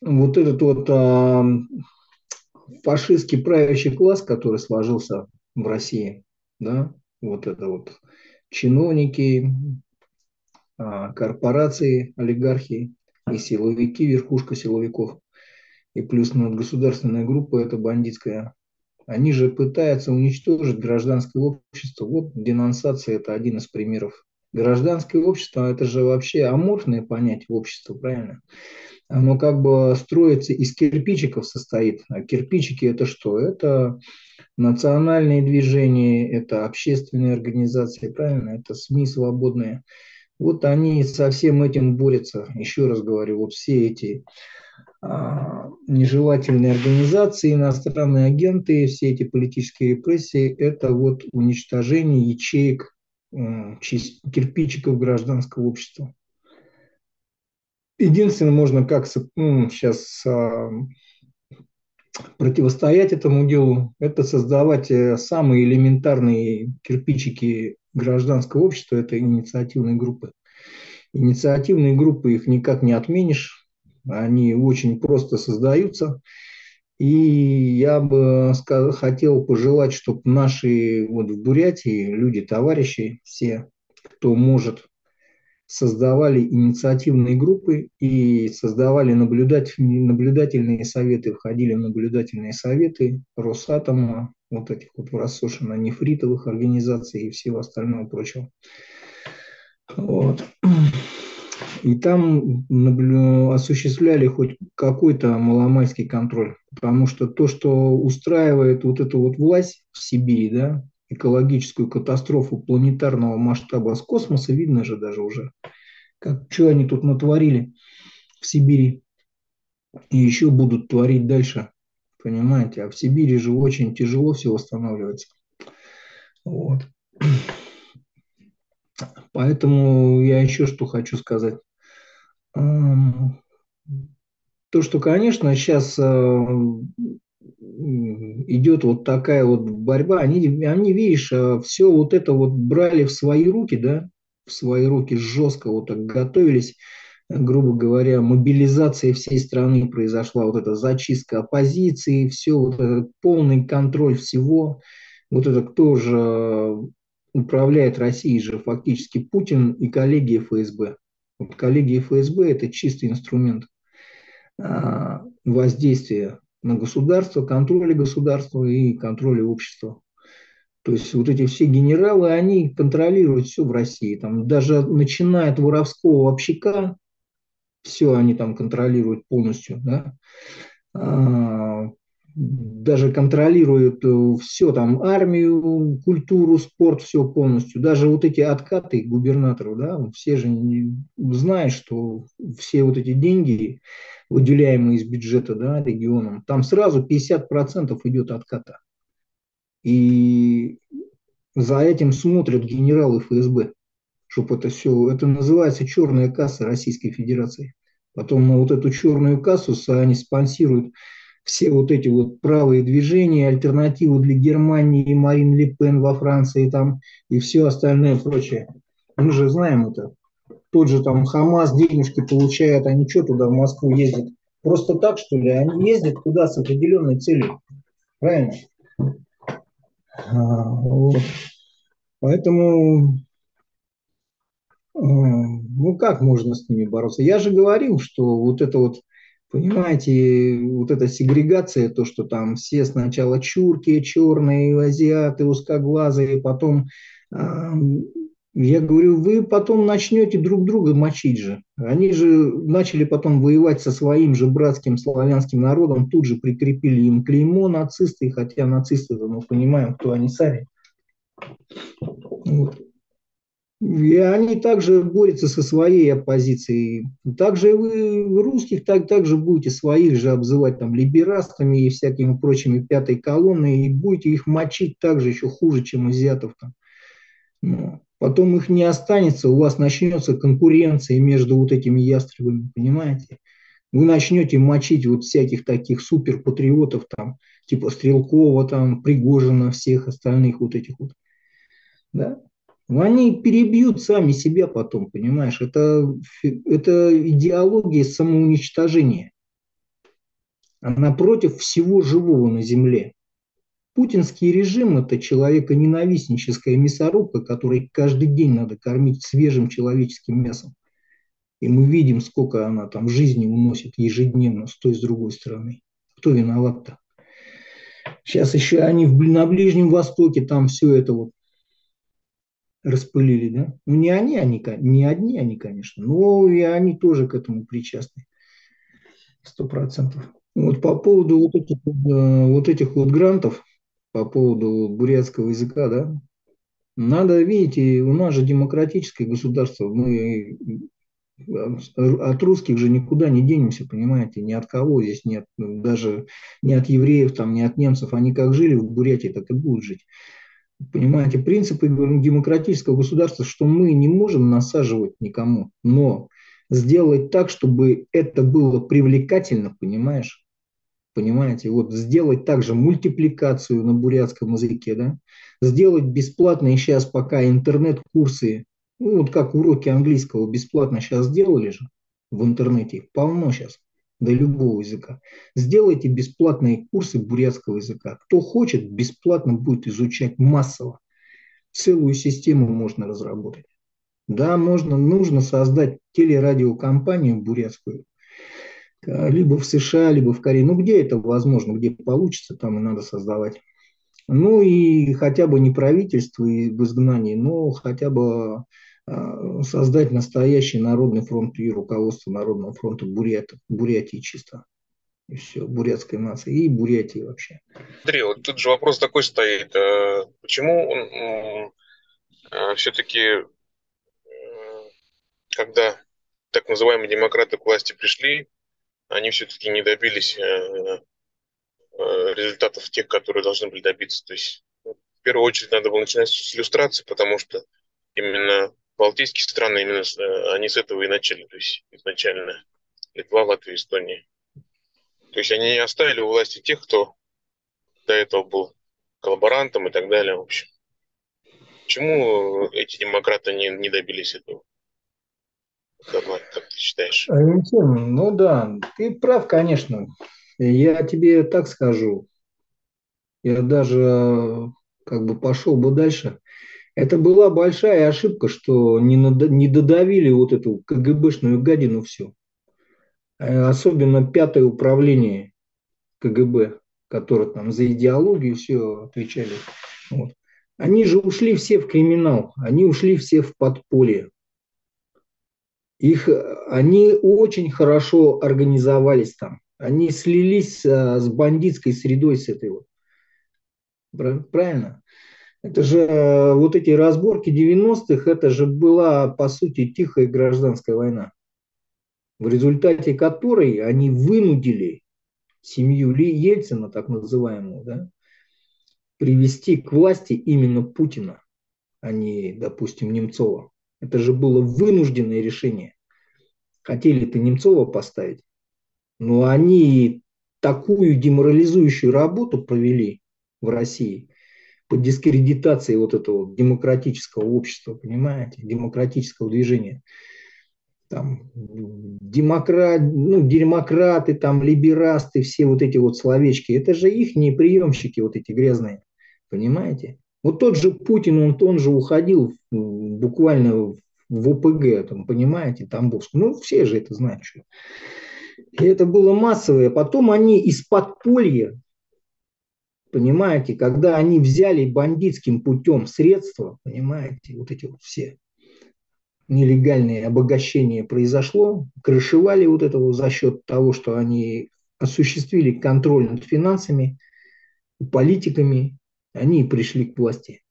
вот этот вот фашистский правящий класс, который сложился в России, да, вот это вот чиновники, корпорации, олигархи и силовики, верхушка силовиков, и плюс государственная группа, это бандитская, они же пытаются уничтожить гражданское общество. Вот денонсация – это один из примеров. Гражданское общество – это же вообще аморфное понятие общества, правильно? Оно как бы строится из кирпичиков состоит. А кирпичики – это что? Это национальные движения, это общественные организации, правильно? Это СМИ свободные. Вот они со всем этим борются. Еще раз говорю, вот все эти нежелательные организации, иностранные агенты, все эти политические репрессии – это вот уничтожение ячеек, кирпичиков гражданского общества. Единственное, можно как сейчас противостоять этому делу, это создавать самые элементарные кирпичики гражданского общества, это инициативные группы. Инициативные группы, их никак не отменишь, они очень просто создаются. И я бы хотел пожелать, чтобы наши вот в Бурятии люди, товарищи, все, кто может, создавали инициативные группы и создавали наблюдательные советы, входили в наблюдательные советы Росатома, вот этих вот рассошенно-нефритовых организаций и всего остального прочего. Вот. И там осуществляли хоть какой-то маломальский контроль. Потому что то, что устраивает вот эту вот власть в Сибири, да, экологическую катастрофу планетарного масштаба с космоса, видно же даже уже, как, что они тут натворили в Сибири и еще будут творить дальше, понимаете. А в Сибири же очень тяжело все восстанавливается. Вот. Поэтому я еще что хочу сказать. То, что, конечно, сейчас идет вот такая вот борьба, они видишь, все вот это вот брали в свои руки, да, в свои руки жестко вот так готовились, грубо говоря, мобилизация всей страны произошла, вот эта зачистка оппозиции, все, вот этот полный контроль всего, вот это кто же управляет Россией же фактически Путин и коллеги ФСБ. Вот коллеги ФСБ – это чистый инструмент воздействия на государство, контроля государства и контроля общества. То есть вот эти все генералы, они контролируют все в России. Там, даже начиная от воровского общака, все они там контролируют полностью. Да? Даже контролируют все, там, армию, культуру, спорт, все полностью. Даже вот эти откаты губернаторов, да, все же знают, что все вот эти деньги, выделяемые из бюджета, да, регионам, там сразу 50% идет отката. И за этим смотрят генералы ФСБ, чтобы это все, это называется черная касса Российской Федерации. Потом на вот эту черную кассу они спонсируют все вот эти вот правые движения, альтернативу для Германии, Марин Ле Пен во Франции там и все остальное прочее. Мы же знаем это. Тот же там Хамас денежки получает, они что туда в Москву ездят? Просто так, что ли? Они ездят туда с определенной целью. Правильно? Вот. Поэтому, ну как можно с ними бороться? Я же говорил, что вот это вот, понимаете, вот эта сегрегация, то, что там все сначала чурки, черные, азиаты, узкоглазые, потом, я говорю, вы потом начнете друг друга мочить же. Они же начали потом воевать со своим же братским славянским народом, тут же прикрепили им клеймо нацисты, хотя нацисты, мы понимаем, кто они сами. Вот. И они также борются со своей оппозицией. Также вы русских также будете своих же обзывать там либерастами и всякими прочими пятой колонной, и будете их мочить также еще хуже, чем азиатов там. Ну, потом их не останется, у вас начнется конкуренция между вот этими ястребами, понимаете? Вы начнете мочить вот всяких таких суперпатриотов там, типа Стрелкова, там, Пригожина, всех остальных вот этих вот, да? Они перебьют сами себя потом, понимаешь? Это идеология самоуничтожения. Она против всего живого на земле. Путинский режим – это человеконенавистническая мясорубка, которой каждый день надо кормить свежим человеческим мясом. И мы видим, сколько она там жизни уносит ежедневно с той, с другой стороны. Кто виноват-то? Сейчас еще они на Ближнем Востоке там все это вот распылили, да? Ну, не не одни они, конечно, но и они тоже к этому причастны. 100%. Вот по поводу вот этих вот грантов, по поводу бурятского языка, да, надо, видите, у нас же демократическое государство, мы от русских же никуда не денемся, понимаете, ни от кого здесь нет, даже не от евреев, там, не от немцев, они как жили в Бурятии, так и будут жить. Понимаете, принципы демократического государства, что мы не можем насаживать никому, но сделать так, чтобы это было привлекательно, понимаешь? Понимаете, вот сделать также мультипликацию на бурятском языке, да, сделать бесплатные сейчас пока интернет-курсы, ну, вот как уроки английского бесплатно сейчас сделали же в интернете, полно сейчас, до любого языка. Сделайте бесплатные курсы бурятского языка. Кто хочет, бесплатно будет изучать массово. Целую систему можно разработать. Да, нужно создать телерадиокомпанию бурятскую, либо в США, либо в Корее. Ну, где это возможно, где получится, там и надо создавать. Ну, и хотя бы не правительство и в изгнании, но хотя бы создать настоящий народный фронт и руководство Народного фронта Бурятии чисто. И все, бурятской нации и Бурятии вообще. Андрей, вот тут же вопрос такой стоит. Почему все-таки, когда так называемые демократы к власти пришли, они все-таки не добились результатов тех, которые должны были добиться. То есть, в первую очередь, надо было начинать с иллюстрации, потому что именно балтийские страны, они с этого и начали, то есть изначально Литва, Латвия, Эстония. То есть они не оставили у власти тех, кто до этого был коллаборантом и так далее, в общем. Почему эти демократы не добились этого? Как ты считаешь? Ну да, ты прав, конечно. Я тебе так скажу. Я даже как бы пошел бы дальше. Это была большая ошибка, что не додавили вот эту КГБшную гадину всю. Особенно пятое управление КГБ, которое там за идеологию все отвечали. Вот. Они же ушли все в криминал, они ушли все в подполье. Они очень хорошо организовались там. Они слились с бандитской средой, с этой вот. Правильно? Это же вот эти разборки 90-х, это же была, по сути, тихая гражданская война, в результате которой они вынудили семью Ельцина, так называемую, да, привести к власти именно Путина, а не, допустим, Немцова. Это же было вынужденное решение. Хотели-то Немцова поставить, но они такую деморализующую работу провели в России по дискредитации вот этого демократического общества, понимаете, демократического движения. Там демократы, там либерасты, все вот эти вот словечки, это же их приемщики вот эти грязные, понимаете? Вот тот же Путин, он же уходил буквально в ОПГ, там, понимаете, Тамбовск. Ну, все же это знают. Что. И это было массовое. Потом они из подполья, понимаете, когда они взяли бандитским путем средства, понимаете, вот эти вот все нелегальное обогащение произошло, крышевали вот это вот за счет того, что они осуществили контроль над финансами, политиками, они пришли к власти.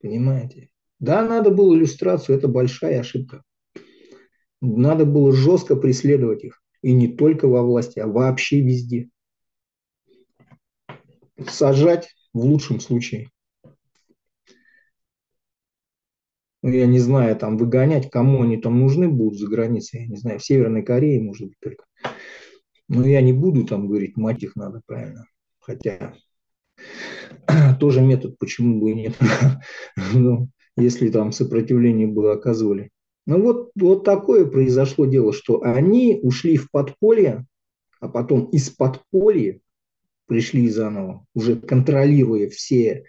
Понимаете? Да, надо было иллюстрацию, это большая ошибка. Надо было жестко преследовать их. И не только во власти, а вообще везде. Сажать в лучшем случае. Ну, я не знаю, там выгонять, кому они там нужны будут за границей, я не знаю, в Северной Корее, может быть, только. Но я не буду там говорить, мать их надо, правильно. Хотя тоже метод, почему бы и нет, ну, если там сопротивление бы оказывали. Ну вот такое произошло дело, что они ушли в подполье, а потом из подполья пришли заново, уже контролируя все,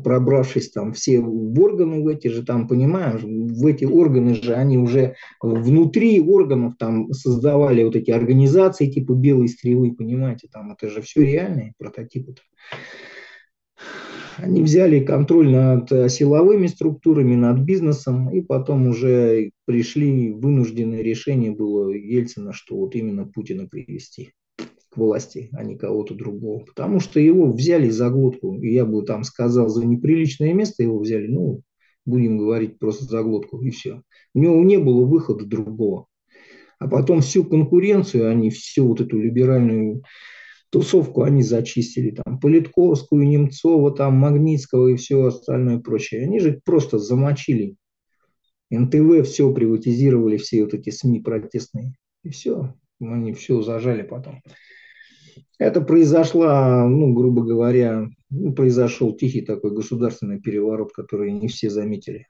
пробравшись там все в органы, в эти же там, понимаешь, в эти органы же они уже внутри органов там создавали вот эти организации типа «Белой стрелы», понимаете, там это же все реальные прототипы. Они взяли контроль над силовыми структурами, над бизнесом, и потом уже пришли, вынужденное решение было Ельцина, что вот именно Путина привести к власти, а не кого-то другого. Потому что его взяли за глотку, и я бы там сказал, за неприличное место его взяли, ну, будем говорить просто за глотку, и все. У него не было выхода другого. А потом всю конкуренцию, они всю вот эту либеральную тусовку они зачистили, там, Политковскую, Немцова, там, Магнитского и все остальное прочее. Они же просто замочили. НТВ все приватизировали, все вот эти СМИ протестные. И все, они все зажали потом. Это произошло, ну, грубо говоря, ну, произошел тихий такой государственный переворот, который не все заметили.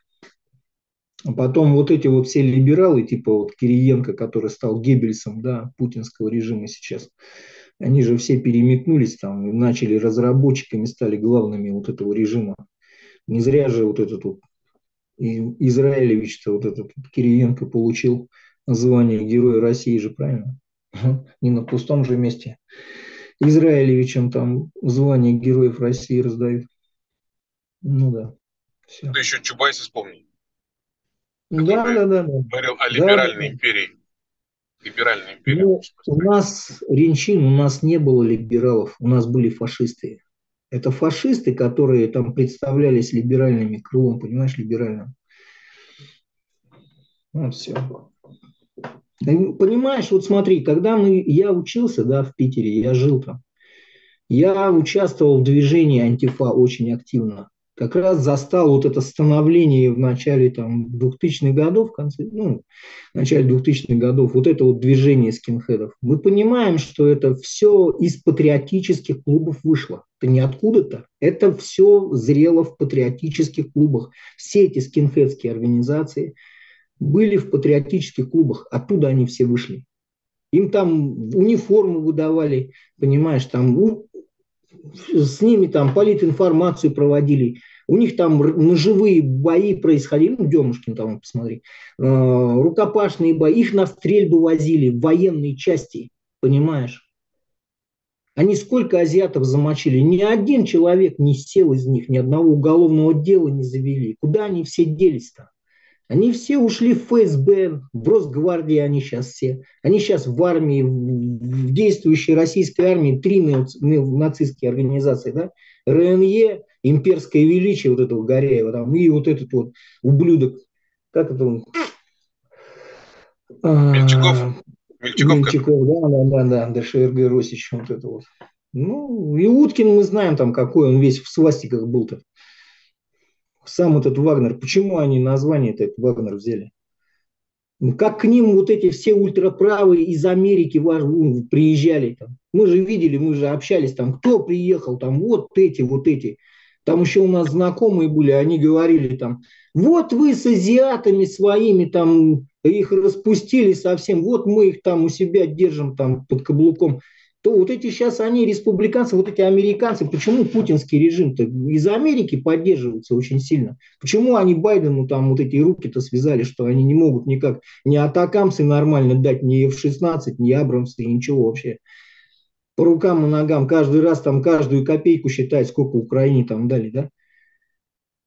А потом вот эти вот все либералы, типа вот Кириенко, который стал Геббельсом, да, путинского режима сейчас, они же все переметнулись там, начали разработчиками, стали главными вот этого режима. Не зря же вот этот вот Израилевич-то, вот этот Кириенко получил звание Героя России же, правильно? Не на пустом же месте. Израилевичам там звание Героев России раздают. Ну да, все. Ты еще Чубайса вспомни, Да, который да, да, да. говорил о Да, да, либеральной да. империи. Либеральная империя Ну, лучше у построить. нас, Ренчин, у нас не было либералов, у нас были фашисты. Это фашисты, которые там представлялись либеральными крылом, понимаешь, либеральным. Вот все. Понимаешь, вот смотри, когда я учился, да, в Питере, я жил там, я участвовал в движении антифа очень активно. Как раз застал вот это становление в начале там, 2000-х годов, в конце, ну, в начале 2000-х годов, вот это вот движение скинхедов. Мы понимаем, что это все из патриотических клубов вышло. Это не откуда-то. Это все зрело в патриотических клубах. Все эти скинхедские организации были в патриотических клубах. Оттуда они все вышли. Им там униформу выдавали, понимаешь, там с ними там политинформацию проводили, у них там ножевые бои происходили, ну, Демушкин там, посмотри, рукопашные бои, их на стрельбы возили в военные части, понимаешь? Они сколько азиатов замочили, ни один человек не сел из них, ни одного уголовного дела не завели. Куда они все делись-то? Они все ушли в ФСБ, в Росгвардии они сейчас все. Они сейчас в армии, в действующей российской армии, три нацистские организации, да? РНЕ, Имперское величие, вот этого Горяева, там, и вот этот вот ублюдок, как это он? Мельчаков? Мельчаков который? Мельчаков, да, ДШРГ Росич, вот это вот. Ну, и Уткин мы знаем там, какой он весь в свастиках был-то. Сам этот Вагнер, почему они название этот Вагнер взяли? Как к ним вот эти все ультраправые из Америки приезжали там. Мы же видели, мы же общались там, кто приехал, там вот эти, вот эти. Там еще у нас знакомые были, они говорили там, вот вы с азиатами своими там их распустили совсем, вот мы их там у себя держим там под каблуком. То вот эти сейчас они республиканцы, вот эти американцы, почему путинский режим-то из Америки поддерживается очень сильно? Почему они Байдену там вот эти руки-то связали, что они не могут никак ни атакамсы нормально дать, ни F-16, ни Абрамсы, ничего вообще. По рукам и ногам каждый раз там каждую копейку считать, сколько Украине там дали, да?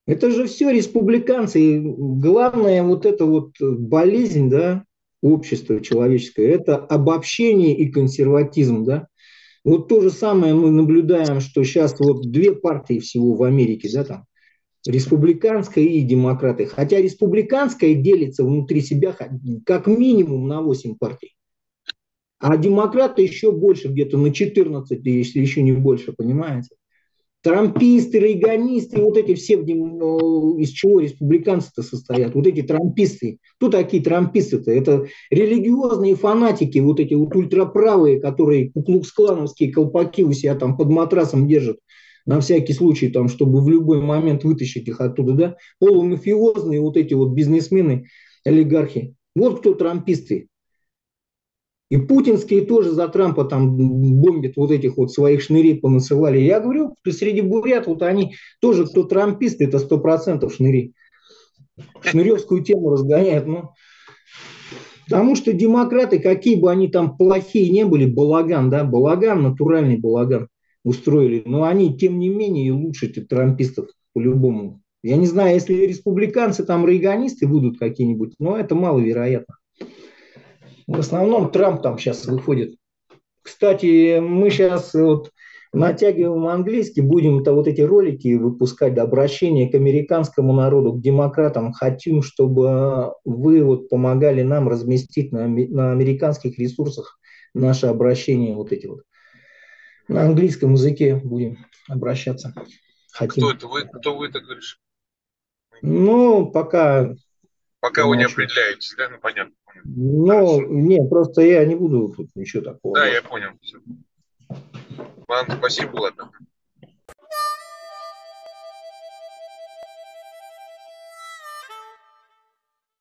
Это же все республиканцы. И главная вот эта вот болезнь, да, общества человеческое, это обобщение и консерватизм, да. Вот то же самое мы наблюдаем, что сейчас вот две партии всего в Америке, да, там, республиканская и демократы. Хотя республиканская делится внутри себя как минимум на 8 партий. А демократы еще больше, где-то на 14, если еще не больше, понимаете? Трамписты, рейганисты, вот эти все, из чего республиканцы-то состоят, вот эти трамписты. Кто такие трамписты-то? Это религиозные фанатики, вот эти вот ультраправые, которые куклукс-клановские колпаки у себя там под матрасом держат, на всякий случай, там, чтобы в любой момент вытащить их оттуда, да? Полумафиозные вот эти вот бизнесмены, олигархи. Вот кто трамписты. И путинские тоже за Трампа там бомбят вот этих вот своих шнырей понасылали. Я говорю, среди бурят вот они тоже, кто трампист, это 100% шныри. Шныревскую тему разгоняют. Ну, потому что демократы, какие бы они там плохие не были, балаган, да, балаган, натуральный балаган устроили. Но они, тем не менее, лучше трампистов по-любому. Я не знаю, если республиканцы, там, рейганисты будут какие-нибудь, но это маловероятно. В основном Трамп там сейчас выходит. Кстати, мы сейчас вот натягиваем английский, будем -то вот эти ролики выпускать, обращение к американскому народу, к демократам. Хотим, чтобы вы вот помогали нам разместить на американских ресурсах наше обращение вот эти вот. На английском языке будем обращаться. Кто Хотим. это вы? Кто вы, так говоришь? Ну, пока Пока вы не помолчу. определяетесь, да? Ну, понятно. Ну, Хорошо. не, просто я не буду тут ничего такого Да, я говорить. понял. Все. Ладно, спасибо, ладно.